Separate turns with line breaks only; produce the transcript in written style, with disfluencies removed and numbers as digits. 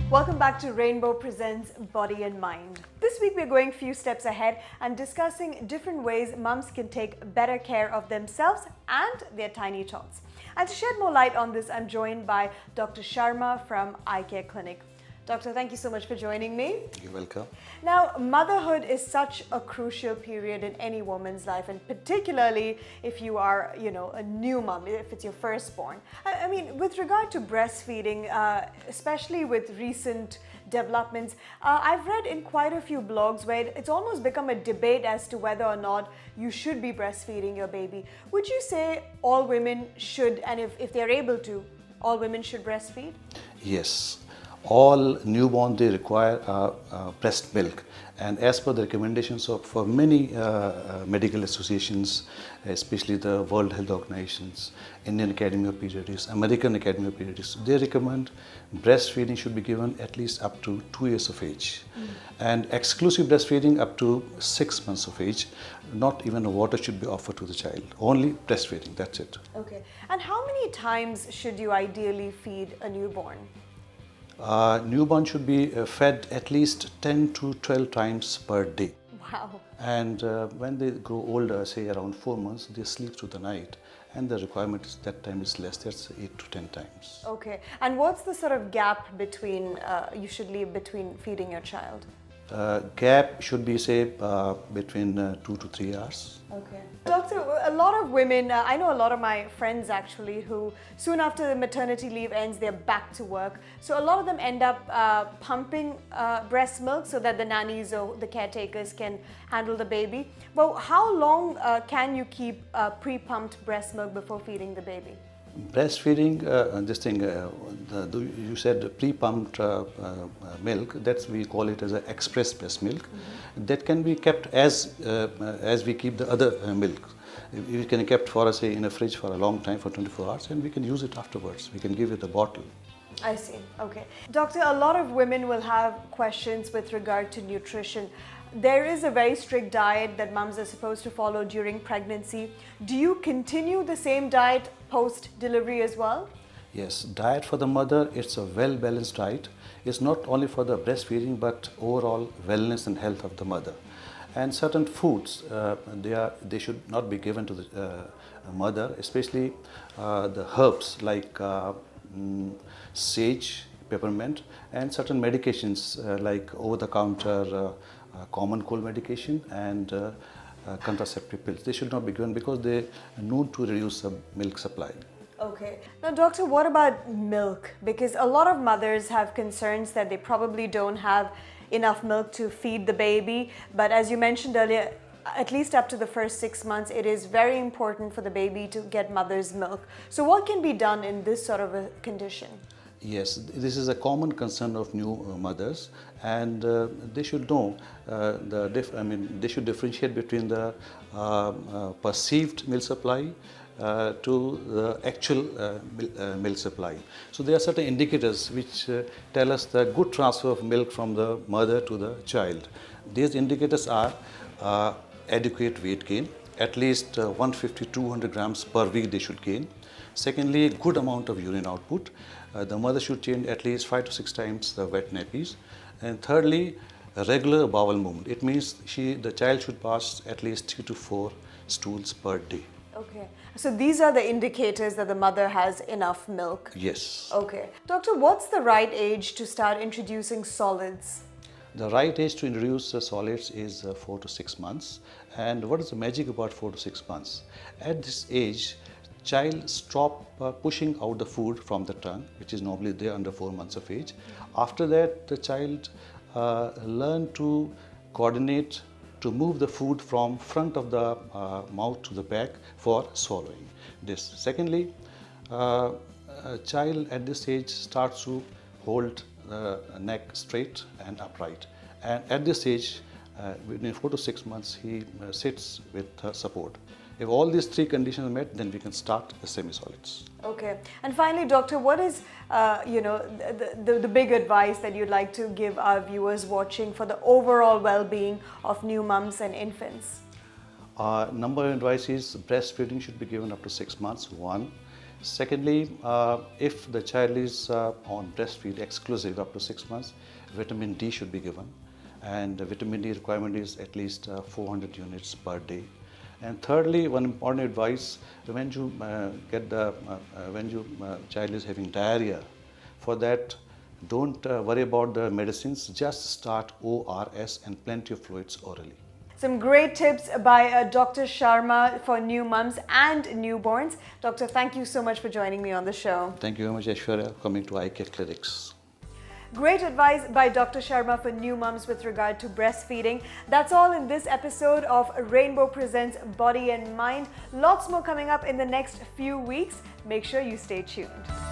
Welcome back to Rainbow Presents Body and Mind. This week we're going a few steps ahead and discussing different ways mums can take better care of themselves and their tiny tots. And to shed more light on this, I'm joined by Dr. Sharma from Eye Care Clinic. Doctor, thank you so much for joining me.
You're welcome.
Now, motherhood is such a crucial period in any woman's life, and particularly if you are, a new mom, if it's your firstborn. I mean, with regard to breastfeeding, especially with recent developments, I've read in quite a few blogs where it's almost become a debate as to whether or not you should be breastfeeding your baby. Would you say all women should, and if they're able to, all women should breastfeed?
Yes. All newborn, they require breast milk, and as per the recommendations of for many medical associations, especially the World Health Organizations, Indian Academy of Pediatrics, American Academy of Pediatrics, they recommend breastfeeding should be given at least up to 2 years of age, and exclusive breastfeeding up to 6 months of age. Not even water should be offered to the child, only breastfeeding, that's it.
Okay, and how many times should you ideally feed a newborn?
Newborn should be fed at least 10 to 12 times per day.
Wow.
And when they grow older, say around 4 months, they sleep through the night, and the requirement is that time is less, that's 8 to 10 times.
Okay, and what's the sort of gap between, you should leave between feeding your child?
Gap should be, say, between 2 to 3 hours.
Okay. Doctor, a lot of women, I know a lot of my friends actually who soon after the maternity leave ends, they're back to work. So a lot of them end up pumping breast milk so that the nannies or the caretakers can handle the baby. But how long can you keep pre-pumped breast milk before feeding the baby?
Breastfeeding, you said pre-pumped milk, that's we call it as an express breast milk. That can be kept as we keep the other milk. We can kept for, say, in a fridge for a long time, for 24 hours, and we can use it afterwards. We can give it a bottle.
I see. Okay. Doctor, a lot of women will have questions with regard to nutrition. There is a very strict diet that mums are supposed to follow during pregnancy. Do you continue the same diet post-delivery as well?
Yes, diet for the mother, it's a well-balanced diet. It's not only for the breastfeeding, but overall wellness and health of the mother. And certain foods, they should not be given to the mother, especially the herbs like sage, peppermint, and certain medications like over-the-counter common cold medication and contraceptive pills. They should not be given because they are known to reduce the milk supply.
Okay. Now, doctor, what about milk? Because a lot of mothers have concerns that they probably don't have enough milk to feed the baby. But as you mentioned earlier, at least up to the first 6 months, it is very important for the baby to get mother's milk. So what can be done in this sort of a condition?
Yes, this is a common concern of new mothers, and they should know they should differentiate between the perceived milk supply to the actual milk supply. So there are certain indicators which tell us the good transfer of milk from the mother to the child. These indicators are adequate weight gain, at least 150-200 grams per week they should gain. Secondly, good amount of urine output. The mother should change at least 5 to 6 times the wet nappies. And thirdly, a regular bowel movement. It means the child should pass at least 3 to 4 stools per day.
Okay. So these are the indicators that the mother has enough milk?
Yes.
Okay. Doctor, what's the right age to start introducing solids?
The right age to introduce solids is 4 to 6 months. And what is the magic about 4 to 6 months? At this age, child stop pushing out the food from the tongue, which is normally there under 4 months of age. After that, the child learn to coordinate to move the food from front of the mouth to the back for swallowing. This. Secondly, a child at this age starts to hold the neck straight and upright. And at this age, within 4 to 6 months, he sits with support. If all these 3 conditions are met, then we can start the semi-solids.
Okay. And finally, doctor, what is, the big advice that you'd like to give our viewers watching for the overall well-being of new mums and infants?
Number one advice is breastfeeding should be given up to 6 months, 1. Secondly, if the child is on breastfeed exclusive up to 6 months, vitamin D should be given, and the vitamin D requirement is at least 400 units per day. And thirdly, one important advice: when you child is having diarrhea, for that, don't worry about the medicines. Just start ORS and plenty of fluids orally.
Some great tips by Dr. Sharma for new mums and newborns. Doctor, thank you so much for joining me on the show.
Thank you very much, Aishwarya, for coming to ICARE Clinics.
Great advice by Dr. Sharma for new mums with regard to breastfeeding. That's all in this episode of Rainbow Presents Body and Mind. Lots more coming up in the next few weeks. Make sure you stay tuned.